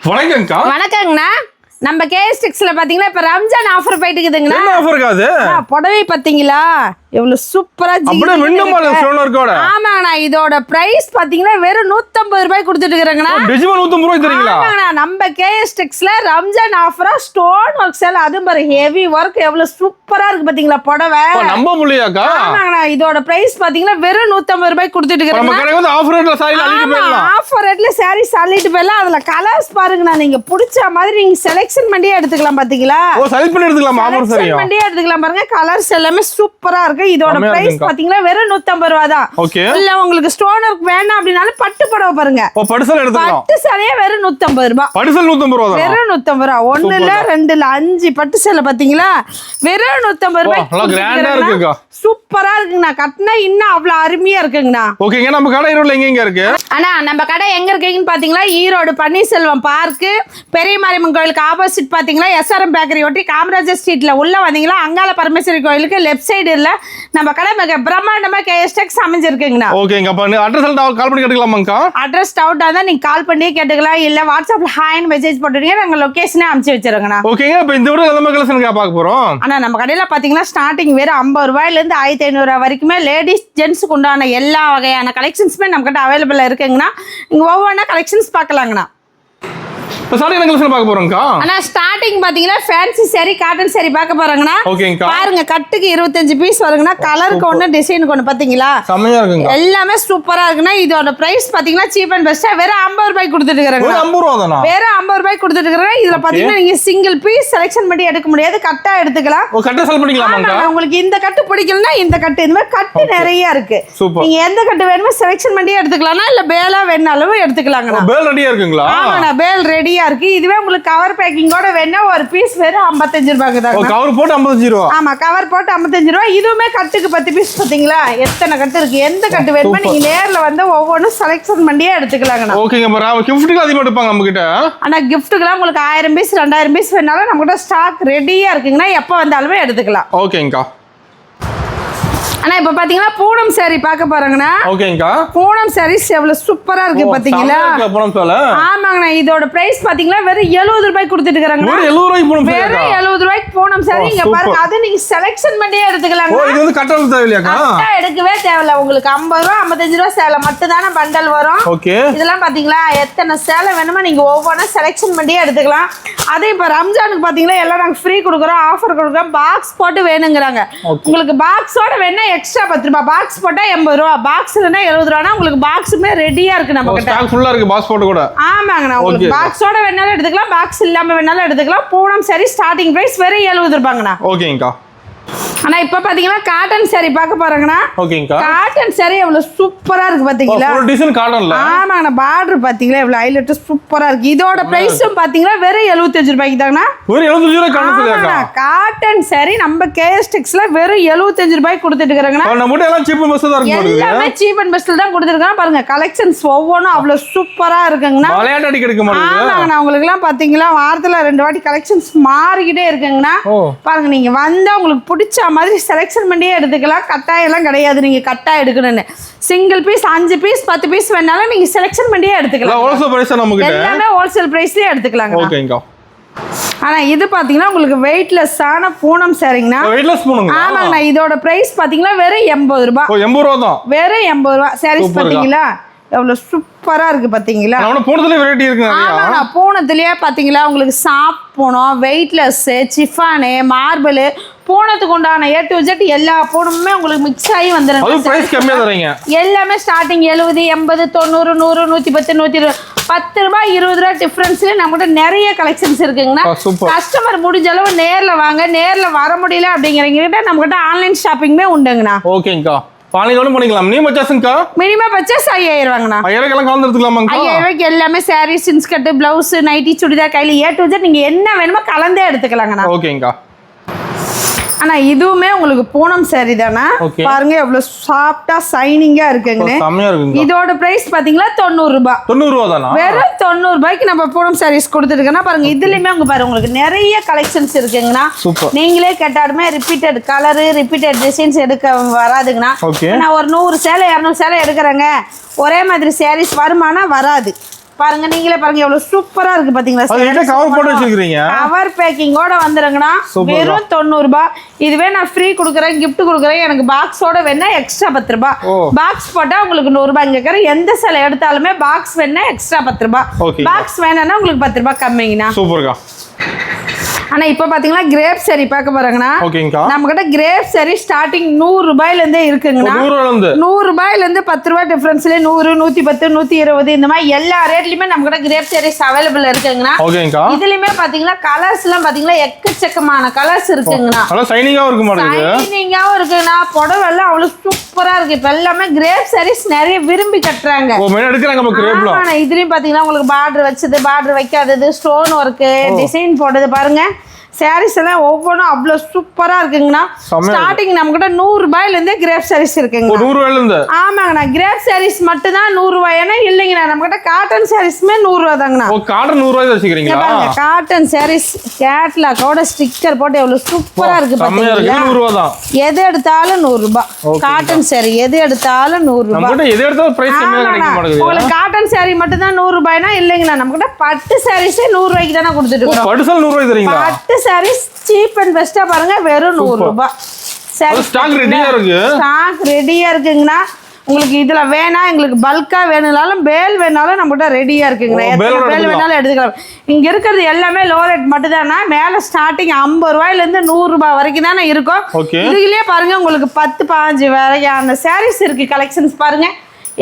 வணக்கம்க்கா. வணக்கங்கண்ணா. நம்ம கேஎஸ் டெக்ஸ்ல பாத்தீங்கன்னா இப்ப ரம்ஜான் ஆஃபர் போயிட்டு இருக்குதுங்கண்ணா. என்ன ஆஃபர் காது? புடவை பாத்தீங்களா எவ்வளவு சூப்பரா அப்படியே மின்னும் பாருங்க ஸ்டோன் ஒர்க்கோட. ஆமாங்கண்ணா, இதோட பிரைஸ் பாத்தீங்கன்னா வெறும் 150 ரூபாய் கொடுத்துட்டு இருக்காங்கண்ணா. டிஜிமல் 150 ரூபாய் தரீங்களா? ஆமாங்கண்ணா, நம்ம கேஎஸ் டெக்ஸ்ல ரம்ஜான் ஆஃபரா ஸ்டோன் ஒர்க் சேல், அதுவும் பாரு ஹெவி ஒர்க் எவ்வளவு சூப்பரா இருக்கு பாத்தீங்களா புடவை. நம்ப முடியாக்கா? ஆமாங்கண்ணா, இதோட பிரைஸ் பாத்தீங்கன்னா வெறும் 150 ரூபாய் கொடுத்துட்டு இருக்காங்க. நம்ம கடைக்கு வந்து ஆஃபர் ரேட்ல சாரி அள்ளிட்டு போயிடலாம். ஆஃபர் ரேட்ல சாரி அள்ளிட்டு போயிடலாம். அதுல கலர்ஸ் பாருங்கண்ணா, நீங்க பிடிச்ச மாதிரி நீங்க செலக்ஷன் பண்ணி எடுத்துக்கலாம் பாத்தீங்களா. ஓ, செலக்ட் பண்ணி எடுத்துக்கலாம். ஆஃபர் சரியா செலக்ட் பண்ணி எடுத்துக்கலாம் பாருங்க. கலர்ஸ் எல்லாமே சூப்பரா இருக்கு. இதோட பிரைஸ் பாத்தீங்கன்னா வெறும் 150 ரூபாய் தான். ஓகே. இல்ல உங்களுக்கு ஸ்டோன் ஒர்க் வேண்டாம் அப்படினாலும் பட்டு புடவை பாருங்க. ஓ, பட்டுசல் எடுத்துக்கலாம். பட்டு சேலையே வெறும் 150 ரூபாய். பட்டுசல் 150 ரூபாய் தான். வெறும் 150 ரூபாய். ஒண்ணு இல்ல ரெண்டு இல்ல 5 பட்டு சேலை பாத்தீங்களா வெறும் 150 ரூபாய். நல்லா கிராண்டா இருக்குக்கா. சூப்பரா இருக்குங்கண்ணா. கட்டினா இன்னும் அவ்வளவு அருமையா இருக்குங்கண்ணா. ஓகேங்க. நம்ம கடை ஈரோட்ல எங்க இருக்கு? அண்ணா நம்ம கடை எங்க இருக்குன்னு பாத்தீங்களா, ஈரோடு பன்னீர்செல்வம் பார்க்கு பெரிய மாரியம்மன் கோயிலுக்கு ஆப்போசிட் பாத்தீங்களா எஸ்ஆர்எம் பேக்கரி ஒட்டி காமராஜர் ஸ்ட்ரீட்ல உள்ள வந்தீங்களா அங்காள பரமேஸ்வரி கோயிலுக்கு லெஃப்ட் சைடு இல்ல நம்ம கடை மிக பிரம்மாண்டமா கேஎஸ் டெக்ஸ் அமைஞ்சிருக்குங்கண்ணா. ஓகேங்க. அப்ப அட்ரஸ் கால் பண்ணி கேட்டுக்கலாமாங்கக்கா? அட்ரஸ் டவுட்டா தான் நீங்க கால் பண்ணி கேட்டுக்கலாம், இல்ல வாட்ஸ்அப்ல ஹாய்னு மெசேஜ் போட்டுட்டீங்க, நாங்க லொகேஷனே அனுப்பிச்சு வச்சிருக்கோங்கண்ணா. ஓகேங்க. இப்ப இந்த வீடியோ நம்ம கலெக்ஷன் பார்க்க போறோம். ஆனா நம்ம கடையில பாத்தீங்கன்னா ஸ்டார்டிங் வெறும் 50 ரூபாயில இருந்து 1500 ரூபாய் வரைக்குமே லேடிஸ் ஜென்ஸுக்கு உண்டான எல்லா வகையான கலெக்ஷன்ஸுமே நம்ம கிட்ட அவைலபிளா இருக்குங்கண்ணா. நீங்க ஒவ்வொன்றா கலெக்ஷன்ஸ் பார்க்கலாங்கண்ணா. இப்ப சாரி என்ன கலெக்ஷன் பார்க்க போறோம்க்கா? ஆனா ஸ்டார்டிங் பாத்தீங்கன்னா ஃபேன்சி saree காட்டன் saree பார்க்க போறோங்கண்ணா. ஓகேங்கா. பாருங்க கட்டுக்கு 25 பீஸ் வருங்கண்ணா. கலருக்கு ஒண்ணு டிசைனுக்கு ஒண்ணு பாத்தீங்களா செமையா இருக்குங்க. எல்லாமே சூப்பரா இருக்குண்ணா. இதோட பிரைஸ் பாத்தீங்கன்னா சீப் அண்ட் பெஸ்டா வெறும் 50 ரூபாய் கொடுத்துட்டு இருக்காங்க. 50 ரூபாய் தானா? வெறும் 50 ரூபாய் கொடுத்துட்டு இருக்காங்க. இதுல பாத்தீங்கன்னா நீங்க சிங்கிள் பீஸ் செலக்ஷன் பண்ணி எடுக்க முடியாது, கட்டா எடுத்துக்கலாம். ஓ, கட்ட செல் பண்ணிக்கலாமாங்கா? உங்களுக்கு இந்த கட்டு பிடிக்கலனா இந்த கட்டு, இந்த மாதிரி கட்டு நிறைய இருக்கு. நீங்க எந்த கட்டு வேணுமோ செலக்ஷன் பண்ணி எடுத்துக்கலாம்னா, இல்ல பேலா வேணாலும் எடுத்துக்கலாங்கண்ணா. பேல் ரெடியா இருக்குங்களா? ஆமாண்ணா, பேல் ரெடியா இருக்கு. இதுவே உங்களுக்கு கவர் பேக்கிங்கோட வேணா ஒரு பீஸ் வெறும் 55 ரூபாய்க்கு தான். கவர் போட்டு 55 ரூபாய். ஆமா, கவர் போட்டு 55 ரூபாய். இதுவுமே கட்டுக்கு 10 பீஸ் பாத்தீங்களா எத்தனை கட்டு இருக்கு. எந்த கட்டு வேணுமோ நீங்க நேர்ல வந்து ஒவ்வொன்றும் செலக்ஷன் பண்ணியே எடுத்துக்கலாங்கண்ணா. ஓகேங்க. கிஃப்ட்டுக்கு அதிகமாக எடுப்பாங்க நம்ம கிட்ட. ஆனா கிஃப்ட்டுக்குலாம் உங்களுக்கு 1000 பீஸ் 2000 பீஸ் வேணாலும் நம்ம கிட்ட ஸ்டாக் ரெடியா இருக்குங்கன்னா எப்போ வந்தாலுமே எடுத்துக்கலாம். ஓகேங்கா. ஆனா இப்ப பாத்தீங்கன்னா பூனம் saree பார்க்க போறாங்கண்ணா. ஓகேங்கா. பூனம் sarees எவ்வளவு சூப்பரா இருக்கு பாத்தீங்களா? பூனம் சேலை. ஆமாங்கண்ணா, இதோட பிரைஸ் பாத்தீங்கன்னா வெறும் 70 ரூபாய் கொடுத்துட்டு இருக்காங்க. வெறும் 70 ரூபாய்க்கு பூனம் சேலை. வெறும் 70 ரூபாய்க்கு பூனம் saree. இங்க பாருங்க, அது நீங்க செலக்ஷன் பண்ணியே எடுத்துக்கலாம். ஓ, இது வந்து கட்டல் தேவையில்லையாக்கா? கட்டா எடுக்கவே தேவையில்ல. உங்களுக்கு 50 ரூபாய் 55 ரூபாய் சேலை மட்டும் தானே பண்டல் வரும். ஓகே. இதெல்லாம் பாத்தீங்களா எத்தனை சேலை வேணுமோ நீங்க ஒவ்வொன்றா செலக்ஷன் பண்ணியே எடுத்துக்கலாம். அதே இப்ப ரம்ஜானுக்கு பாத்தீங்கன்னா எல்லாம் நாங்க ஃப்ரீ கொடுக்குறோம், ஆஃபர் கொடுக்குறோம். பாக்ஸ் போட்டு வேணுங்கிறாங்க. உங்களுக்கு பாக்ஸோட வேணா எக்ஸ்ட்ரா 10 ரூபாய். பாக்ஸ் போட்டா 80 ரூபாய், பாக்ஸ் இல்லனா 70 ரூபாய்னா உங்களுக்கு பாக்ஸுமே ரெடியா இருக்கு நம்ம கிட்ட. ஸ்டாக் ஃபுல்லா இருக்கு பாக்ஸ் போட்டு கூட. ஆமாங்கண்ணா, உங்களுக்கு பாக்ஸோட வேணாலும் எடுத்துக்கலாம், பாக்ஸ் இல்லாம வேணாலும் எடுத்துக்கலாம். பூனம் saree ஸ்டார்டிங் பிரைஸ் வெறும் 70 ரூபாய்ங்கண்ணா. ஓகேங்கா. ஆனா இப்ப பாத்தீங்கன்னா காட்டன் saree பார்க்க போறாங்கண்ணா. ஓகேங்கா. காட்டன் saree எவ்வளவு சூப்பரா இருக்கு பாத்தீங்களா? ஒரு டிசைன் காட்டன்ல. ஆமாங்கண்ணா, பார்டர் பாத்தீங்களா எவ்வளவு ஹைலைட் சூப்பரா இருக்கு. இதோட பிரைஸும் பாத்தீங்கன்னா வெறும் 75 ரூபாய்க்கு தாங்கண்ணா. வெறும் 75 ரூபாய் காட்டன் சரியாக்கா? காட்டன் saree நம்ம கேஎஸ் டெக்ஸ்ல வெறும் 75 ரூபாய்க்கு கொடுத்துட்டு இருக்காங்கண்ணா. நம்ம எல்லாம் சீப் அண்ட் பெஸ்ட் தான் இருக்கு. எல்லாமே சீப் அண்ட் பெஸ்ட்ல தான் கொடுத்துருக்காங்க. பாருங்க கலெக்ஷன்ஸ் ஒவ்வொன்றும் அவ்வளவு சூப்பரா இருக்குங்கண்ணா. விளையாட்டு அடி கிடைக்க மாட்டேங்குது. ஆமாங்கண்ணா, உங்களுக்கு எல்லாம் பாத்தீங்களா வாரத்துல 2 வாட்டி கலெக்ஷன்ஸ் மாறிக்கிட்டே இருக்குங்கண்ணா. பாருங்க, நீங்க வந்தா உங்களுக்கு பிடிச்ச மாதிரி செலக்ஷன் பண்ணியே எடுத்துக்கலாம். கட்டாயம் எல்லாம் கிடையாது நீங்க கட்டா எடுக்கணும்னு. சிங்கிள் பீஸ் 5 பீஸ் 10 பீஸ் வேணாலும் நீங்க செலக்ஷன் பண்ணியே எடுத்துக்கலாம். ஹோல்சேல் பிரைஸ் நம்ம கிட்ட எல்லாமே ஹோல்சேல் பிரைஸ்லயே எடுத்துக்கலாங்க. ஓகேங்கா. ஆனா இது பாத்தீங்கன்னா உங்களுக்கு வெயிட்லெஸ்ஸான பூனம் சாரிங்கண்ணா. வெயிட்லெஸ் பூனம். ஆமாங்கண்ணா, இதோட பிரைஸ் பாத்தீங்கன்னா வெறும் 80 ரூபாய். 80 ரூபாய் தான். வெறும் 80 ரூபாய். சாரீஸ் பாத்தீங்களா எவ்வளவு சூப்பரா இருக்கு பாத்தீங்களா? நம்ம பூனத்துல வெரைட்டி இருக்கு நிறைய. ஆமாண்ணா, பூனத்திலேயே பாத்தீங்களா உங்களுக்கு சாஃப்ட் பூனம், வெயிட்லெஸ், சிஃபானு, மார்பிள், பூனத்துக்கு உண்டான A to Z எல்லா பூனமுமே உங்களுக்கு மிக்ஸ் ஆகி வந்துடும். அது பிரைஸ் கம்மியா தரீங்க. எல்லாமே ஸ்டார்டிங் 70 80 90 100 110 120 10 ரூபாய் 20 ரூபாய் டிஃபரன்ஸ்ல நம்மகிட்ட நிறைய கலெக்ஷன்ஸ் இருக்குங்கண்ணா. கஸ்டமர் முடிஞ்ச அளவு நேர்ல வாங்க. நேர்ல வர முடியல அப்படிங்கிறவங்க நம்மகிட்ட ஆன்லைன் ஷாப்பிங்குமே உண்டுங்கண்ணா. ஓகேங்கா. பாலிங்கோட பண்ணிக்கலாம். நீ பர்ச்சேஸ்ங்கா மினிமம் பர்ச்சேஸ் 5000 ரூபாங்கண்ணா. 5000 எல்லாம் கலந்து எடுத்துக்கலாமாங்கா? 5000 ரூபாய்க்கு எல்லாமே sarees, inskirt, blouse, nightie, churidar, கையில A to Z நீங்க என்ன வேணுமோ கலந்தே எடுத்துக்கலாங்கண்ணா. ஓகேங்கா. ஆனா இதுவுமே உங்களுக்கு பூனம் saree தானே. பாருங்க எவ்வளவு சாஃப்ட்டா ஷைனிங்கா இருக்குங்க. செமையா இருக்குங்க. இதோட பிரைஸ் பாத்தீங்களா 90 ரூபாய். 90 ரூபாய் தானா? வெறும் 90 ரூபாய்க்கு நம்ம பூனம் sarees கொடுத்துருக்கோம்னா பாருங்க. இதுலயுமே உங்க பாருங்க உங்களுக்கு நிறைய கலெக்ஷன்ஸ் இருக்குங்கண்ணா. நீங்களே கேட்டாலுமே ரிப்பீட்டட் கலர், ரிப்பீட்டட் டிசைன்ஸ் எடுக்க வராதுங்கண்ணா. நான் ஒரு 100 சேலை 200 சேலை எடுக்கிறேங்க, ஒரே மாதிரி sarees வருமானா வராது. பாருங்க நீங்களே பாருங்க எவ்வளவு சூப்பரா இருக்கு பாத்தீங்களா அது என்ன கவர் போட்டு வச்சிருக்கீங்க கவர் பேக்கிங்கோட வந்துருங்கண்ணா வெறும் 90 ரூபாய் இதுவே நான் ஃப்ரீ கொடுக்குறேன் gift கொடுக்குறேன் எனக்கு பாக்ஸோட வேணா எக்ஸ்ட்ரா 10 ரூபாய் பாக்ஸ் போட்டா உங்களுக்கு 100 ரூபாய் இங்க இருக்கிற எந்த சேலை எடுத்தாலுமே பாக்ஸ் வேணா எக்ஸ்ட்ரா 10 ரூபாய் பாக்ஸ் வேணாம்னா உங்களுக்கு 10 ரூபாய் கம்மிங்கண்ணா சூப்பர்க்கா ஆனா இப்ப பாத்தீங்கன்னா கிரேப் சரி பார்க்க போறாங்கண்ணா ஓகேங்கா நம்ம கிட்ட கிரேப் சரி ஸ்டார்டிங் 100 ரூபாயில இருந்தே இருக்குங்கண்ணா 100 ரூபாயில இருந்து 10 ரூபாய் டிஃபரன்ஸ்ல 100 110 120 இந்த மாதிரி எல்லா ரேட்லயுமே நம்ம கிட்ட கிரேப் சாரீஸ் அவைலபிள் இருக்குங்கண்ணா ஓகேங்கா இதுலயுமே பாத்தீங்கன்னா கலர்ஸ் எல்லாம் பாத்தீங்கன்னா எக்கச்சக்கமான கலர்ஸ் இருக்குங்கண்ணா நல்லா ஷைனிங்காவும் இருக்கு மாதிரி ஷைனிங்காவும் இருக்குண்ணா புடவை எல்லாம் அவ்வளவு சூப்பரா இருக்கு இப்ப எல்லாமே கிரேப் சாரீஸ் நிறைய விரும்பி கட்டுறாங்க ஓ மெயின் எடுக்கறாங்க நம்ம கிரேப்ல ஆனா இதுலயும் பாத்தீங்கன்னா உங்களுக்கு பார்டர் வச்சது பார்டர் வைக்காதது ஸ்டோன் ஒர்க் டிசைன் போட்டது பாருங்க சாரீஸ் எல்லாம் ஒவ்வொன்றும் அவ்வளோ சூப்பரா இருக்குங்கண்ணா ஸ்டார்டிங் நம்ம கிட்ட 100 ரூபாயில இருந்தே கிரேப் சாரீஸ் இருக்குங்க 100 ரூபாயில இருந்து ஆமாங்கண்ணா கிரேப் சாரீஸ் மட்டும் தான் 100 ரூபாய்னா இல்லைங்கண்ணா நம்ம கிட்ட காட்டன் சாரீஸ்மே 100 ரூபா தாங்கண்ணா ஓ காட்டன் 100 ரூபாய் வச்சுக்கிறீங்களா காட்டன் சாரீஸ் கேட்லாக்கோட ஸ்டிக்கர் போட்டு எவ்வளவு சூப்பரா இருக்கு பாத்தீங்களா 100 ரூபாய் தான் எது எடுத்தாலும் 100 ரூபாய் காட்டன் சாரி எது எடுத்தாலும் 100 ரூபாய் நம்ம கிட்ட எது எடுத்தாலும் பிரைஸ் கம்மியா கிடைக்க மாட்டேங்குது உங்களுக்கு காட்டன் சாரி மட்டும் தான் 100 ரூபாய்னா இல்லைங்கண்ணா நம்ம கிட்ட பட்டு சாரீஸே 100 ரூபாய்க்கு தானே கொடுத்துட்டு இருக்கோம் பட்டு சாரி 100 ரூபாய் தரீங்களா பட்டு சாரீஸ் சீப் அண்ட் பெஸ்டா பாருங்க வெறும் 100 ரூபாய் ஸ்டாக் ரெடியா இருக்கு ஸ்டாக் ரெடியா இருக்குங்கண்ணா உங்களுக்கு இதுல வேணா எங்களுக்கு பல்கா வேணும்னாலும் பேல் வேணாலும் நம்ம கிட்ட ரெடியா இருக்குங்கண்ணா எத்தனை பேல் வேணாலும் எடுத்துக்கலாம் இங்க இருக்கிறது எல்லாமே லோ ரேட் மட்டும் தானா மேல ஸ்டார்டிங் 50 ரூபாயில இருந்து 100 ரூபாய் வரைக்கும் தானே இருக்கும் இதுலயே பாருங்க உங்களுக்கு 10 15 வரையான சாரீஸ் இருக்கு கலெக்ஷன்ஸ் பாருங்க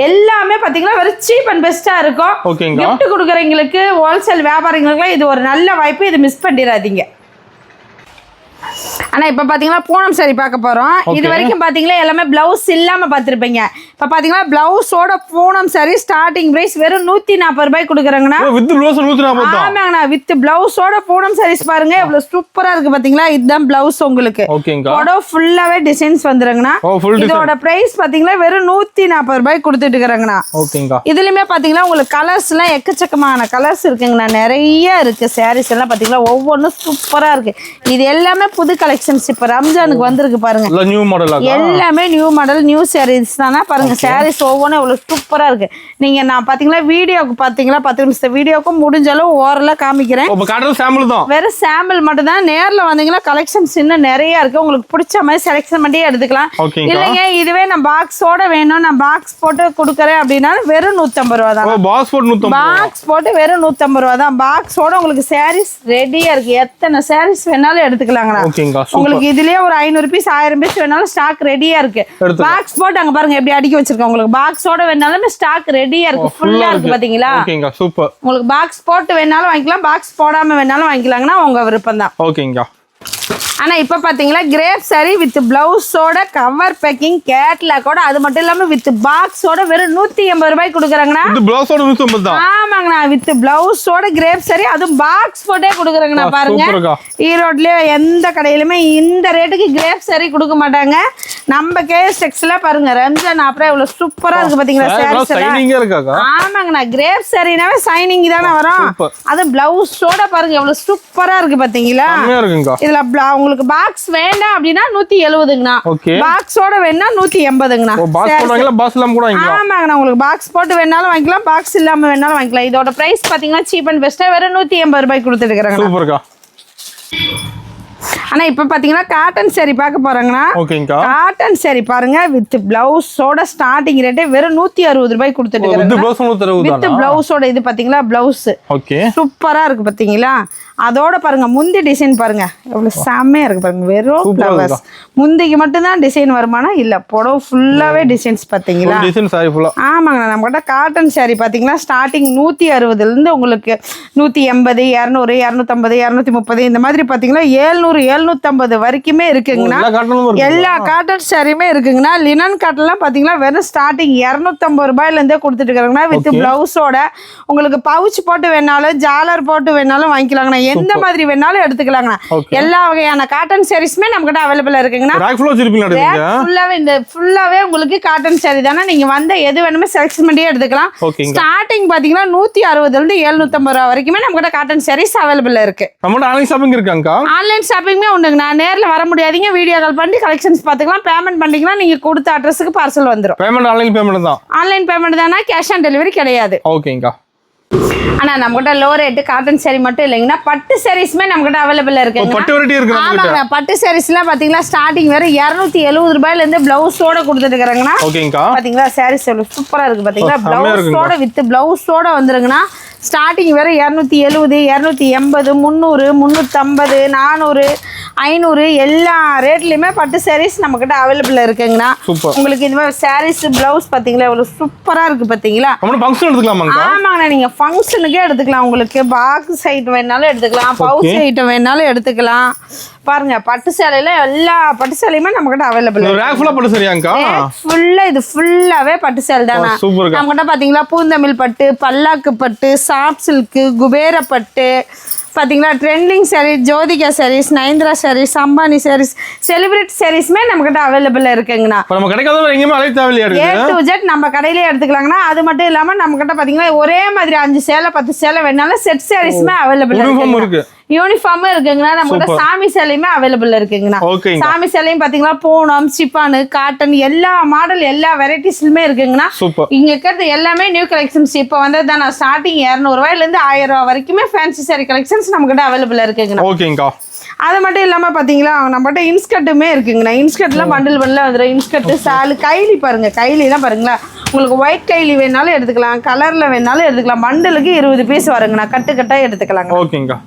எல்லாமே பாத்தீங்கன்னா வெறும் சீப் அண்ட் பெஸ்டா இருக்கும் கிஃப்ட் கொடுக்குறவங்களுக்கு ஹோல்சேல் வியாபாரிகளுக்கு இது ஒரு நல்ல வாய்ப்பு இது மிஸ் பண்ணிடாதீங்க ஆனா இப்ப பாத்தீங்கன்னா பூனம் சாரி பார்க்க போறோம் இது வரைக்கும் பாத்தீங்கன்னா எல்லாமே பிளவுஸ் இல்லாம பாத்திருப்பீங்க இப்ப பாத்தீங்கன்னா பிளவுஸோட பூனம் சாரி ஸ்டார்டிங் பிரைஸ் வெறும் 140 ரூபாய் கொடுக்குறாங்கண்ணா வித் பிளவுஸ் 140 ஆமாங்கண்ணா வித் பிளவுஸோட பூனம் சாரீஸ் பாருங்க எவ்வளவு சூப்பரா இருக்கு பாத்தீங்களா இதுதான் பிளவுஸ் உங்களுக்கு புடவை ஃபுல்லாவே டிசைன்ஸ் வந்துருங்கண்ணா இதோட பிரைஸ் பாத்தீங்கன்னா வெறும் 140 ரூபாய் கொடுத்துட்டு இருக்காங்கண்ணா இதுலயுமே பாத்தீங்கன்னா உங்களுக்கு கலர்ஸ் எல்லாம் எக்கச்சக்கமான கலர்ஸ் இருக்குங்கண்ணா நிறைய இருக்கு சாரீஸ் எல்லாம் பாத்தீங்கன்னா ஒவ்வொன்றும் சூப்பரா இருக்கு இது எல்லாமே புது கலெக்ஷன்ஸ் இப்ப ரம்ஜானுக்கு வந்திருக்கு பாருங்க நியூ மாடல் எல்லாமே நியூ மாடல் நியூ சாரீஸ் தானா பாருங்க சாரீஸ் ஒவ்வொன்றும் எவ்வளவு சூப்பரா இருக்கு நீங்க நான் பாத்தீங்களா வீடியோக்கு பாத்தீங்களா 10 நிமிஷம் வீடியோக்கும் முடிஞ்ச அளவு ஓரலா காமிக்கிறேன் வெறும் சாம்பிள் மட்டும் தான் நேர்ல வந்தீங்கன்னா கலெக்ஷன்ஸ் இன்னும் நிறைய இருக்கு உங்களுக்கு பிடிச்ச மாதிரி செலக்ஷன் பண்ணி எடுத்துக்கலாம் இல்லைங்க இதுவே நான் பாக்ஸோட வேணும் நான் பாக்ஸ் போட்டு கொடுக்குறேன் அப்படின்னா வெறும் 150 ரூபா தான் பாக்ஸ் போட்டு வெறும் 150 ரூபா தான் பாக்ஸோட உங்களுக்கு சாரீஸ் ரெடியா இருக்கு எத்தனை சாரீஸ் வேணாலும் எடுத்துக்கலாங்கண்ணா உங்களுக்கு இதுலயே ஒரு 500 பீஸ் 1000 பீஸ் வேணாலும் ஸ்டாக் ரெடியா இருக்கு பாக்ஸ் போட்டு அங்க பாருங்க எப்படி அடிக்க வச்சிருக்கோம் உங்களுக்கு பாக்ஸோட வேணாலும் ஸ்டாக் ரெடியா இருக்கு ஃபுல்லா இருக்கு பாத்தீங்களா உங்களுக்கு பாக்ஸ் போட்டு வேணாலும் வாங்கிக்கலாம் பாக்ஸ் போடாம வேணாலும் வாங்கிக்கலாங்கன்னா உங்க விருப்பம் தான் ஓகேங்க ஆனா இப்ப பாத்தீங்களா கிரேப் சாரி வித் பிளவுஸோட கவர் பேக்கிங் கேட்லாக்கோட அது மட்டும் இல்லாம வித் பாக்ஸோட வெறும் 180 ரூபாய் கொடுக்குறாங்கண்ணா ஆமாங்கண்ணா வித் பிளவுஸோட கிரேப் சாரி அதுவும் பாக்ஸ் போட்டே கொடுக்குறாங்கண்ணா பாருங்க ஈரோட்லயே எந்த கடையிலுமே இந்த ரேட்டுக்கு கிரேப் சாரி கொடுக்க மாட்டாங்க நம்ம கேஎஸ் டெக்ஸ்ல பாருங்க ரம்ஜான் அப்புறம் இவ்வளவு சூப்பரா இருக்கு பாத்தீங்களா சாரீஸ் ஆமாங்கண்ணா கிரேப் சாரினாவே சைனிங் தானே வரும் அது பிளவுஸோட பாருங்க எவ்வளவு சூப்பரா இருக்கு பாத்தீங்களா இதுல உங்களுக்கு பாக்ஸ் வேண்டாம் அப்படின்னா 170ங்கண்ணா பாக்ஸோட வேணா 180ங்கண்ணா ஆமாங்கண்ணா உங்களுக்கு பாக்ஸ் போட்டு வேணாலும் வாங்கிக்கலாம் பாக்ஸ் இல்லாம வேணாலும் வாங்கிக்கலாம் இதோட பிரைஸ் பாத்தீங்கன்னா சீப் அண்ட் பெஸ்டா வெறும் 180 ரூபாய் கொடுத்துட்டு இருக்காங்க ஆனா இப்ப பாத்தீங்கன்னா காட்டன் சாரி பார்க்க போறாங்கண்ணா காட்டன் சாரி பாருங்க வித் பிளவுஸோட ஸ்டார்டிங் ரேட்டே வெறும் 160 ரூபாய் கொடுத்துட்டு இருக்காங்க வித் பிளவுஸோட இது பாத்தீங்களா பிளவுஸ் சூப்பரா இருக்கு பாத்தீங்களா அதோட பாருங்க முந்தி டிசைன் பாருங்க எவ்வளவு செம்மையா இருக்கு பாருங்க வெறும் ஃப்ளவர்ஸ் முந்திக்கு மட்டும் தான் டிசைன் வருமானா இல்ல புடவை ஃபுல்லாவே டிசைன்ஸ் பாத்தீங்களா ஆமாங்க நம்ம கிட்ட காட்டன் சாரி பாத்தீங்கன்னா ஸ்டார்டிங் 160ல இருந்து உங்களுக்கு 180 200 250 230 இந்த மாதிரி பாத்தீங்கன்னா 700 750 வரைக்குமே இருக்குங்கண்ணா எல்லா காட்டன் சாரியுமே இருக்குங்கண்ணா லினன் காட்டன்லாம் பாத்தீங்கன்னா வெறும் ஸ்டார்டிங் 250 ரூபாயில இருந்தே கொடுத்துட்டு இருக்காங்கண்ணா வித் பிளவுஸோட உங்களுக்கு பவுச் போட்டு வேணாலும் ஜாலர் போட்டு வேணாலும் வாங்கிக்கலாங்கண்ணா எந்த மாதிரி வேணாலும் எடுத்துக்கலாங்கண்ணா எல்லா வகையான காட்டன் சாரீஸ்மே நம்ம கிட்ட அவைலபிளா இருக்குங்கண்ணா ஃபுல்லாவே உங்களுக்கு காட்டன் சாரி தானே நீங்க வந்த எது வேணுமே செலக்ஷன் பண்ணியே எடுத்துக்கலாம் ஸ்டார்டிங் பாத்தீங்கன்னா 160ல இருந்து 750 ரூபா வரைக்குமே நம்ம கிட்ட காட்டன் சாரீஸ் அவைலபிளா இருக்கு ஆன்லைன் ஷாப்பிங்மே உண்டுங்கண்ணா நேர்ல வர முடியாதீங்க வீடியோ கால் பண்ணி கலெக்ஷன்ஸ் பாத்துக்கலாம் பேமெண்ட் பண்ணிக்கலாம் நீங்க கொடுத்த அட்ரஸுக்கு பார்சல் வந்துரும் பேமெண்ட் ஆன்லைன் பேமெண்ட் தான் ஆன்லைன் பேமெண்ட் தானா கேஷ் ஆன் டெலிவரி கிடையாது ஓகேங்கா ஆனா நம்மகிட்ட லோ ரேட் காட்டன் saree மட்டும் இல்லைங்கன்னா பட்டு சாரீஸ்மே நம்மகிட்ட அவைலபிள் இருக்குங்க. பட்டு வெரைட்டி இருக்கு ஆமாங்க. பட்டு சாரீஸ்லாம் பாத்தீங்கன்னா ஸ்டார்டிங் வரை 270 ரூபாயில இருந்து பிளவுஸோட கொடுத்துட்டு இருக்காங்கன்னா. ஓகேங்கா. பாத்தீங்களா சாரீஸ் எவ்வளவு சூப்பரா இருக்கு பாத்தீங்களா. பிளவுஸோட வித் பிளவுஸோட வந்துருங்கன்னா ஸ்டார்டிங் வரை 270 280 300 350 400 500 எல்லா ரேட்லயுமே பட்டு சாரீஸ் நம்ம கிட்ட அவைலபிள் இருக்குங்கண்ணா. உங்களுக்கு இந்த மாதிரி சாரீஸ் பிளவுஸ் பாத்தீங்களா எவ்வளவு சூப்பரா இருக்கு பாத்தீங்களா. ஃபங்க்ஷன் எடுத்துக்கலாமாங்க? ஆமாங்கண்ணா நீங்க ஃபங்க்ஷனுக்கே எடுத்துக்கலாம். உங்களுக்கு பாக்ஸ் ஐட்டம் வேணாலும் எடுத்துக்கலாம், பவுச் ஐட்டம் வேணாலும் எடுத்துக்கலாம். பாருங்க பட்டு சேலையில எல்லா பட்டு சேலையுமே நம்ம கிட்ட அவைலபிள். ரேக் ஃபுல்லா பட்டு சேலையாங்கா? ஃபுல்லா இது ஃபுல்லாவே பட்டு சேலை தானா. நம்ம கிட்ட பாத்தீங்களா பூந்தமிழ் பட்டு, பல்லாக்கு பட்டு, சாஃப்ட் சில்க், குபேர பட்டு பாத்தீங்களா, ட்ரெண்டிங் சாரீஸ், ஜோதிகா சாரீஸ், நயன்தரா சாரீஸ், அம்பானி சாரீஸ், செலிபிரிட்டி சாரீஸ்மே நம்ம கிட்ட அவைலபிள் இருக்குங்கண்ணா. நம்ம கிடைக்காத எங்கேயுமே அலைய தேவையில்லையா? A to Z நம்ம கடையிலே எடுத்துக்கலாங்கண்ணா. அது மட்டும் இல்லாம நம்ம கிட்ட பாத்தீங்கன்னா ஒரே மாதிரி 5 சேலை 10 சேலை வேணாலும் செட் சாரீஸ்மே அவைலபிள் இருக்கு. யூனிஃபார்மும் இருக்குங்கண்ணா. நம்ம கிட்ட சாமி சேலையுமே அவைலபிள் இருக்குங்கண்ணா. சாமி சேலையும் பாத்தீங்கன்னா பூனம், சிப்பானு, காட்டன் எல்லா மாடல் எல்லா வெரைட்டிஸ்லுமே இருக்குங்கண்ணா. இங்க இருக்கிறது எல்லாமே நியூ கலெக்ஷன்ஸ். இப்போ வந்தது தான் ஸ்டார்டிங் 200 ரூபாயில இருந்து 1000 ரூபாய் வரைக்குமே ஃபேன்சி சாரி கலெக்ஷன்ஸ் நம்ம கிட்ட அவைலபிள் இருக்குங்கண்ணா. ஓகேங்கா. அது மட்டும் இல்லாம பாத்தீங்களா நம்மகிட்ட இன்ஸ்கர்ட்டுமே இருக்குங்கண்ணா. இன்ஸ்கர்ட்லாம் பண்டில் வந்துடும். இன்ஸ்கர்ட் சாலு கைலி பாருங்க, கைலிலாம் பாருங்களா. உங்களுக்கு ஒயிட் கைலி வேணாலும் எடுத்துக்கலாம், கலர்ல வேணாலும் எடுத்துக்கலாம். பண்டலுக்கு 20 பீஸ் வருங்கண்ணா. கட்டு கட்டா எடுத்துக்கலாங்க. ஓகேங்கா.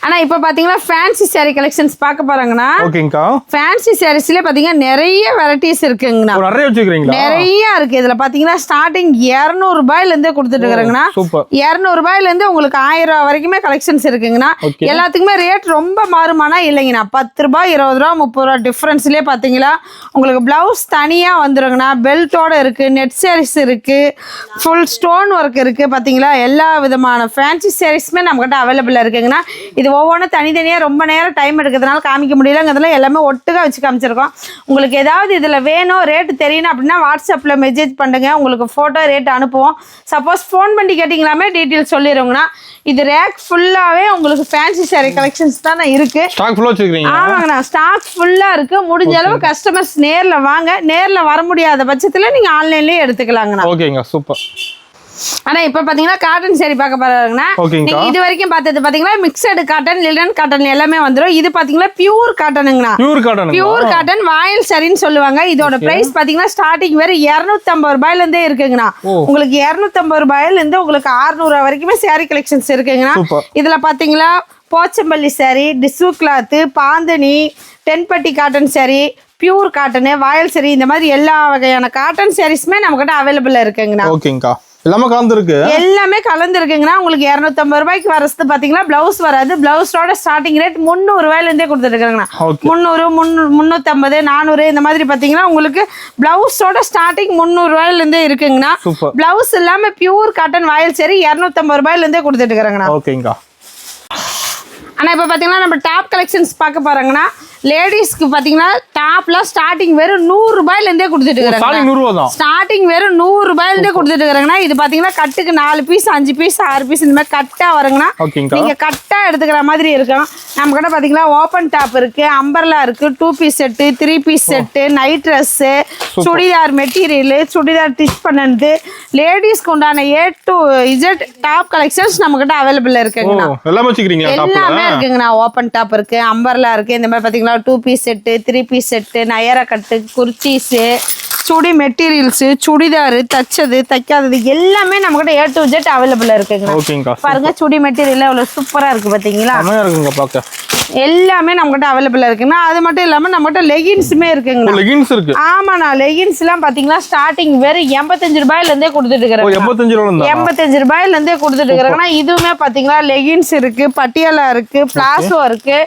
ஆனா இப்ப பாத்தீங்கன்னா ஃபேன்சி சாரி கலெக்ஷன்ஸ் பார்க்க போறாங்கன்னா. ஓகேங்கா. ஃபேன்சி சாரீஸ்ல பாத்தீங்கன்னா நிறைய வெரைட்டிஸ் இருக்குங்கண்ணா. நிறைய வச்சிருக்கீங்களா? நிறைய இருக்கு. இதுல பாத்தீங்கன்னா ஸ்டார்டிங் 200 ரூபாயில இருந்தே கொடுத்துட்டு இருக்காங்கண்ணா. 200 ரூபாயில இருந்து உங்களுக்கு 1000 ரூபாய் வரைக்குமே கலெக்ஷன்ஸ் இருக்குங்கண்ணா. எல்லாத்துக்குமே ரேட் ரொம்ப மாறுமானா இல்லைங்கண்ணா. 10 ரூபாய் 20 ரூபாய் 30 ரூபாய் டிஃபரன்ஸ்லயே பாத்தீங்களா உங்களுக்கு பிளவுஸ் தனியா வந்துருங்கண்ணா. பெல்ட்டோட இருக்கு, நெட் சாரீஸ் இருக்கு, ஃபுல் ஸ்டோன் ஒர்க் இருக்கு. பாத்தீங்களா எல்லா விதமான ஃபேன்சி சாரீஸ்மே நம்ம கிட்ட அவைலபிள் இருக்குங்கண்ணா. இது ஒவ்வொன்றும் தனித்தனியாக ரொம்ப நேரம் டைம் எடுக்கிறதுனால காமிக்க முடியலங்கிறதுல எல்லாமே ஒட்டுக்கா வச்சு காமிச்சிருக்கோம். உங்களுக்கு ஏதாவது இதில் வேணும் ரேட்டு தெரியணும் அப்படின்னா வாட்ஸ்அப்பில் மெசேஜ் பண்ணுங்க. உங்களுக்கு ஃபோட்டோ ரேட் அனுப்புவோம். சப்போஸ் ஃபோன் பண்ணி கேட்டிங்களாமே டீட்டெயில் சொல்லிடுவோங்கண்ணா. இது ரேக் ஃபுல்லாகவே உங்களுக்கு ஃபேன்சி சாரி கலெக்ஷன்ஸ் தான் இருக்கு. ஆமாங்கண்ணா ஸ்டாக் ஃபுல்லாக இருக்கு. முடிஞ்ச அளவு கஸ்டமர்ஸ் நேரில் வாங்க. நேரில் வர முடியாத பட்சத்தில் நீங்கள் ஆன்லைன்லேயே எடுத்துக்கலாங்கண்ணா. ஓகேங்க சூப்பர். ஆனா இப்ப பாத்தீங்கன்னா காட்டன் சாரி பார்க்க போறாங்கன்னா நீங்க இது வரைக்கும் பார்த்தது பாத்தீங்கன்னா மிக்சடு காட்டன், லினன் காட்டன் எல்லாமே வந்துரும். இது பாத்தீங்கன்னா பியூர் காட்டனுங்கண்ணா. பியூர் காட்டன் வாயில் சாரின்னு சொல்லுவாங்க. இதோட பிரைஸ் பாத்தீங்கன்னா ஸ்டார்டிங் வேற 250 ரூபாயில இருந்தே இருக்குங்கண்ணா. உங்களுக்கு 250 ரூபாயில இருந்து உங்களுக்கு 600 ரூபாய் வரைக்குமே சாரி கலெக்ஷன்ஸ் இருக்குங்கண்ணா. இதுல பாத்தீங்களா போச்சம்பள்ளி சாரி, டிஷ்யூ கிளாத், பாந்தனி, தென்பட்டி cotton sari, pure cotton, voile sari, இந்த மாதிரி எல்லா வகையான காட்டன் சாரீஸ்மே நம்ம கிட்ட அவைலபிள் இருக்குங்கண்ணா. ஓகேங்கா. எல்லாமே கலந்துருக்கு. எல்லாமே கலந்துருக்குங்கண்ணா. உங்களுக்கு 250 ரூபாய்க்கு வரது பாத்தீங்கன்னா பிளவுஸ் வராது. பிளவுஸோட ஸ்டார்டிங் ரேட் 300 ரூபாயில இருந்தே கொடுத்துட்டு இருக்காங்கண்ணா. 300 350 400 இந்த மாதிரி பாத்தீங்கன்னா உங்களுக்கு பிளவுஸோட ஸ்டார்டிங் 300 ரூபாயில இருந்தே இருக்குங்கண்ணா. பிளவுஸ் இல்லாம பியூர் காட்டன் வாயில் சரி 250 ரூபாயில இருந்தே கொடுத்துட்டு இருக்காங்கண்ணா. ஓகேங்கா. ஆனா இப்ப பாத்தீங்கன்னா நம்ம டாப் கலெக்ஷன்ஸ் பார்க்க போறாங்கன்னா லேடிஸ்க்கு பாத்தீங்கன்னா டாப்ல ஸ்டார்டிங் வெறும் 100 ரூபாயில இருந்தே கொடுத்துட்டு இருக்காங்க. ஸ்டார்டிங் வெறும் 100 ரூபாயில இருந்தே கொடுத்துட்டு இருக்காங்கன்னா. இது பாத்தீங்கன்னா கட்டுக்கு 4 பீஸ் 5 பீஸ் 6 பீஸ் இந்த மாதிரி கட்டா வருங்கண்ணா. நீங்க கட்டா எடுத்துக்கிற மாதிரி இருக்கும். நம்ம கிட்ட பாத்தீங்கன்னா ஓபன் டாப் இருக்கு, அம்பர்லா இருக்கு, 2 piece set, 3 piece set, night dress, churidar material, churidar stitch பண்ணது, லேடிஸ்க்கு உண்டான A to Z top collections நம்ம கிட்ட அவைலபிள் இருக்குங்கண்ணா. எல்லாமே இருக்குங்கண்ணா. ஓபன் டாப் இருக்கு, அம்பர்லா இருக்கு, இந்த மாதிரி பாத்தீங்கன்னா 2 piece set, 3 piece set, Nayara கட்டு, குர்ச்சீஸ், சுடி மெட்டீரியல்ஸ், சுடிதார் தச்சது தைக்காதது எல்லாமே நம்ம கிட்ட A to Z அவைலபிள் இருக்குங்க. பாருங்க சுடி மெட்டீரியல் எவ்வளவு சூப்பரா இருக்கு பாத்தீங்களா. எல்லாமே நம்ம கிட்ட அவைலபிள் இருக்குன்னா. அது மட்டும் இல்லாம நம்ம கிட்ட லெகின்ஸுமே இருக்குங்க. லெகின்ஸ் இருக்கு. ஆமாண்ணா லெகின்ஸ் எல்லாம் பாத்தீங்கன்னா ஸ்டார்டிங் வெறும் 85 ரூபாயில இருந்தே கொடுத்துட்டு இருக்காங்க. 85 ரூபாயில இருந்தே கொடுத்துட்டு இருக்காங்கன்னா. இதுவுமே பாத்தீங்கன்னா லெகின்ஸ் இருக்கு, பட்டியாலா இருக்கு, பிளாசோ இருக்கு,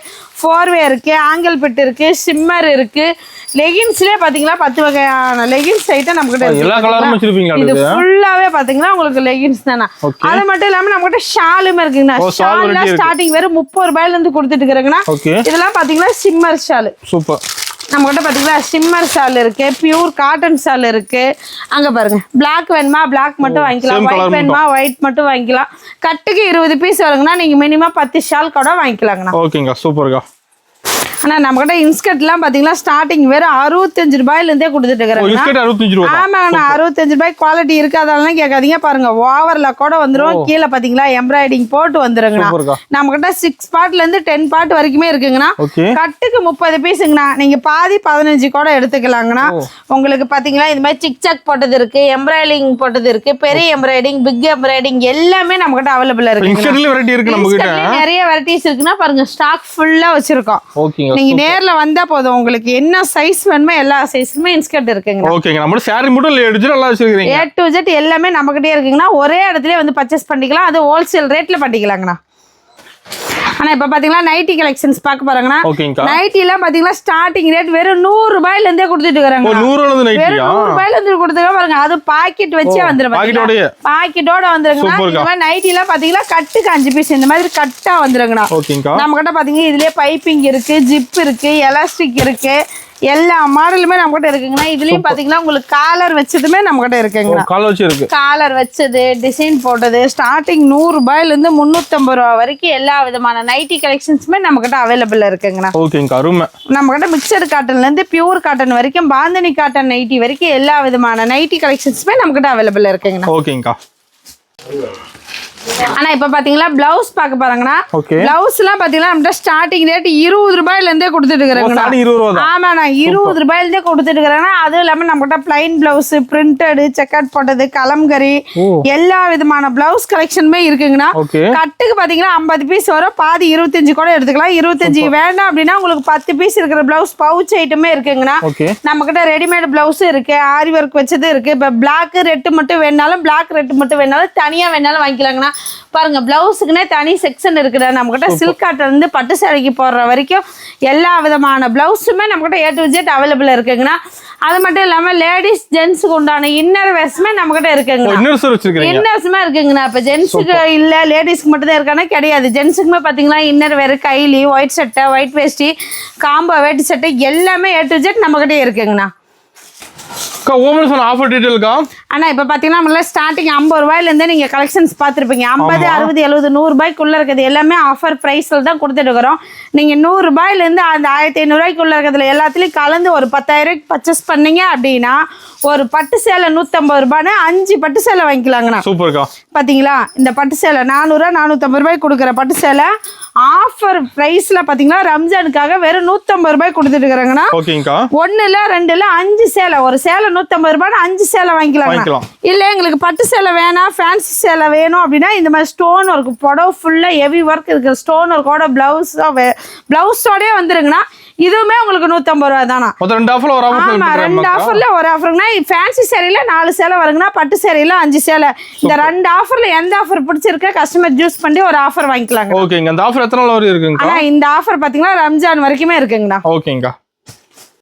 4வே இருக்கு, ஆங்கிள் பிட் இருக்கு, சிம்மர் இருக்கு. லெகின்ஸ்லயே பாத்தீங்கன்னா 10 வகையான லெகின்ஸ் ஐட்டம் நம்ம கிட்ட இருக்கு. இது ஃபுல்லாவே பாத்தீங்கன்னா உங்களுக்கு லெகின்ஸ் தானா. அது மட்டும் இல்லாம நம்ம கிட்ட ஷாலுமே இருக்குங்கண்ணா. ஷால்னா ஸ்டார்டிங் வெறும் 30 ரூபாயில இருந்து கொடுத்துட்டு இருக்காங்கன்னா. இதெல்லாம் பாத்தீங்கன்னா சிம்மர் ஷால். சூப்பர். நம்ம கிட்ட பாத்தீங்கன்னா சிம்மர் ஷால் இருக்கு, பியூர் காட்டன் ஷால் இருக்கு. அங்க பாருங்க பிளாக் வேணுமா பிளாக் மட்டும் வாங்கிக்கலாம், ஒயிட் வேணுமா ஒயிட் மட்டும் வாங்கிக்கலாம். கட்டுக்கு 20 பீஸ் வருங்கண்ணா. நீங்க மினிமம் 10 ஷால் கூட வாங்கிக்கலாங்கண்ணா. ஓகேங்க சூப்பர்ங்க. ஆனா நம்ம கிட்ட இன்ஸ்கர்ட்லாம் பாத்தீங்கன்னா ஸ்டார்டிங் வெறும் 65 ரூபாயில இருந்தே கொடுத்துட்டு இருக்காங்க. இன்ஸ்கர்ட் 65 ரூபாய். ஆமாங்கண்ணா 65 ரூபாய். குவாலிட்டி இருக்காதெல்லாம் கேட்காதீங்க. பாருங்க ஓவர்ல கூட வந்துரும். கீழே பாத்தீங்களா எம்ப்ராய்டிங் போட்டு வந்துருங்கண்ணா. நம்ம கிட்ட 6 பார்ட்ல இருந்து 10 பார்ட் வரைக்குமே இருக்குங்கண்ணா. கட்டுக்கு 30 பீஸுங்கண்ணா. நீங்க பாதி 15 கூட எடுத்துக்கலாங்கண்ணா. உங்களுக்கு பாத்தீங்களா இந்த மாதிரி சிக் சக் போட்டது இருக்கு, எம்ப்ராய்டிங் போட்டது இருக்கு, பெரிய எம்ப்ராய்டிங், பிக் எம்ப்ராய்டிங் எல்லாமே நம்ம கிட்ட அவைலபிள் இருக்கு. நிறைய வெரைட்டிஸ் இருக்குன்னா பாருங்க ஸ்டாக் ஃபுல்லா வச்சிருக்கோம். நீங்க நேர்ல வந்தா போதும். உங்களுக்கு என்ன சைஸ் வேணுமோ எல்லா சைஸ்லயுமே இன்ஸ்கர்ட் இருக்குங்க. ஓகேங்க. நம்ம சாரி மட்டும் எல்லாம் வச்சிருக்கீங்க. A to Z எல்லாமே நம்ம கிட்டே இருக்குங்கண்ணா. ஒரே இடத்துல வந்து பர்ச்சேஸ் பண்ணிக்கலாம். அது ஹோல்சேல் ரேட்ல பண்ணிக்கலாங்கண்ணா. ஆனா இப்ப பாத்தீங்கன்னா நைட்டி கலெக்ஷன்ஸ் பார்க்க போறாங்கண்ணா. நைட்டி எல்லாம் பாத்தீங்கன்னா ஸ்டார்டிங் ரேட் வெறும் 100 ரூபாயில இருந்தே கொடுத்துட்டு இருக்காங்க. வெறும் 100 ரூபாயில இருந்து கொடுத்துருக்காங்க பாருங்க. அது பாக்கெட் வச்சே வந்துரும். பாக்கெட்டோட வந்துருங்கண்ணா. நைட்டி எல்லாம் பாத்தீங்கன்னா கட்டுக்கு 5 பீஸ் இந்த மாதிரி கட்டா வந்துருங்கண்ணா. நம்ம கிட்ட பாத்தீங்கன்னா இதுலயே பைப்பிங் இருக்கு, ஜிப் இருக்கு, எலாஸ்டிக் இருக்கு, எல்லா மாடலுமே நம்ம கிட்ட இருக்குங்கண்ணா. இதுலயும் பாத்தீங்கன்னா உங்களுக்கு காலர் வச்சதுமே நம்ம கிட்ட இருக்குங்கண்ணா. காலர் வச்சது, டிசைன் போட்டது ஸ்டார்டிங் 100 ரூபாயில இருந்து 350 ரூபாய் வரைக்கும் எல்லா விதமான நைட்டி கலெக்ஷன்ஸுமே நம்ம கிட்ட அவைலபிள் இருக்குங்கண்ணா. நம்ம கிட்ட மிக்சர் காட்டன்ல இருந்து பியூர் காட்டன் வரைக்கும், பாந்தனி காட்டன் நைட்டி வரைக்கும் எல்லா விதமான நைட்டி கலெக்ஷன்ஸுமே நம்ம கிட்ட அவைலபிள் இருக்குங்கண்ணா. ஆனா இப்ப பாத்தீங்களா பிளவுஸ் பாக்க பாருங்கண்ணா. பிளவுஸ் எல்லாம் பாத்தீங்கன்னா நம்ம ஸ்டார்டிங் ரேட் 20 ரூபாயில இருந்தே கொடுத்துட்டு இருக்காங்க. ஆமாண்ணா 20 ரூபாயில இருந்தே கொடுத்துட்டு இருக்காங்க. அதுவும் இல்லாம நம்ம கிட்ட பிளைன் பிளவுஸ், பிரிண்டட், செக்கட் போட்டது, கலம்கரி எல்லா விதமான பிளவுஸ் கலெக்ஷனுமே இருக்குங்கண்ணா. கட்டுக்கு பாத்தீங்கன்னா 50 பீஸ் வரும். பாதி 25 கூட எடுத்துக்கலாம். 25 வேண்டாம் அப்படின்னா உங்களுக்கு 10 பீஸ் இருக்கிற பிளவுஸ் பவுச் ஐட்டமே இருக்குங்கண்ணா. நம்ம கிட்ட ரெடிமேட் பிளவுஸ் இருக்கு, ஆரி ஒர்க் வச்சது இருக்கு. இப்ப பிளாக் ரெட் மட்டும் வேணாலும், பிளாக் ரெட் மட்டும் வேணாலும், தனியா வேணாலும் வாங்கிக்கலாங்கண்ணா. பாருங்க பிளவுஸுக்குன்னே தனி செக்ஷன் இருக்குடா. நம்ம கிட்ட சில்க் காட்டன் இருந்து பட்டு சாரிக்கு போடுற வரைக்கும் எல்லா விதமான பிளவுஸுமே நம்ம கிட்ட A to Z அவைலபிள் இருக்குங்கண்ணா. அது மட்டும் இல்லாம லேடிஸ் ஜென்ஸுக்கு உண்டான இன்னர் வேர்ஸுமே நம்ம கிட்ட இருக்குங்க. இன்னர்ஸுமே இருக்குங்கண்ணா. இப்ப ஜென்ஸுக்கு இல்ல லேடிஸ்க்கு மட்டும் தான் இருக்கானே கிடையாது. ஜென்ஸுக்குமே பாத்தீங்கன்னா இன்னர் வேர், கைலி, ஒயிட் சட்டை, ஒயிட் வேஸ்டி, காம்போ வேட்டி சட்டை எல்லாமே A to Z நம்ம கிட்டே இருக்குங்கண்ணா. ஆனா இப்ப பாத்தீங்கன்னா ஸ்டார்டிங் 50 ரூபாயில இருந்தே நீங்க கலெக்ஷன்ஸ் பாத்துருப்பீங்க. 50, 60, 70, 100 ரூபாய்க்குள்ள இருக்கிறது எல்லாமே ஆஃபர் பிரைஸ்ல தான் கொடுத்துட்டு இருக்கிறோம். நீங்க 100 ரூபாயில இருந்து அந்த 1500 ரூபாய்க்குள்ள இருக்கிறதுல எல்லாத்துலயும் கலந்து ஒரு 10,000 ரூபாய்க்கு பர்ச்சேஸ் பண்ணீங்க அப்படின்னா ஒரு பட்டு சேலை 150 ரூபான்னு 5 பட்டு சேலை வாங்கிக்கலாங்கண்ணா. பாத்தீங்களா இந்த பட்டு சேலை 400, 450 ரூபாய்க்கு கொடுக்குற பட்டு சேலை ஆஃபர் பிரைஸ்ல பாத்தீங்கன்னா ரம்ஜானுக்காக வெறும் 150 ரூபாய் கொடுத்துட்டு இருக்காங்கண்ணா. 1 இல்ல 2 இல்ல 5 சேலை. ஒரு சேலை 150 ரூபாய் 5 சேலை வாங்கிக்கலாம். இல்ல எங்களுக்கு பட்டு சேலை வேணாம், ஃபேன்சி சேலை வேணும் அப்படின்னா இந்த மாதிரி ஸ்டோன் ஒர்க் புடவை ஃபுல்லா ஹெவி ஒர்க் இருக்கு, ஸ்டோன் ஒர்க்கோட பிளவுஸோடய வந்துருங்கண்ணா. இதுவுமே உங்களுக்கு 150 ரூபாய் தானா. 2 ஆஃபர்ல ஒரு ஆஃபருங்கண்ணா. ஃபேன்சி சேரீல 4 சேலை வருங்கண்ணா, பட்டு சேரீல 5 சேலை. இந்த 2 ஆஃபர்ல எந்த ஆஃபர் பிடிச்சிருக்க கஸ்டமர் சூஸ் பண்ணி ஒரு ஆஃபர் வாங்கிக்கலாங்க. ஓகேங்க. இந்த ஆஃபர் எத்தனை நாள் வரை இருக்குங்க? ஆனா இந்த ஆஃபர் பாத்தீங்கன்னா ரம்ஜான் வரைக்குமே இருக்குங்கண்ணா. ஓகேங்க.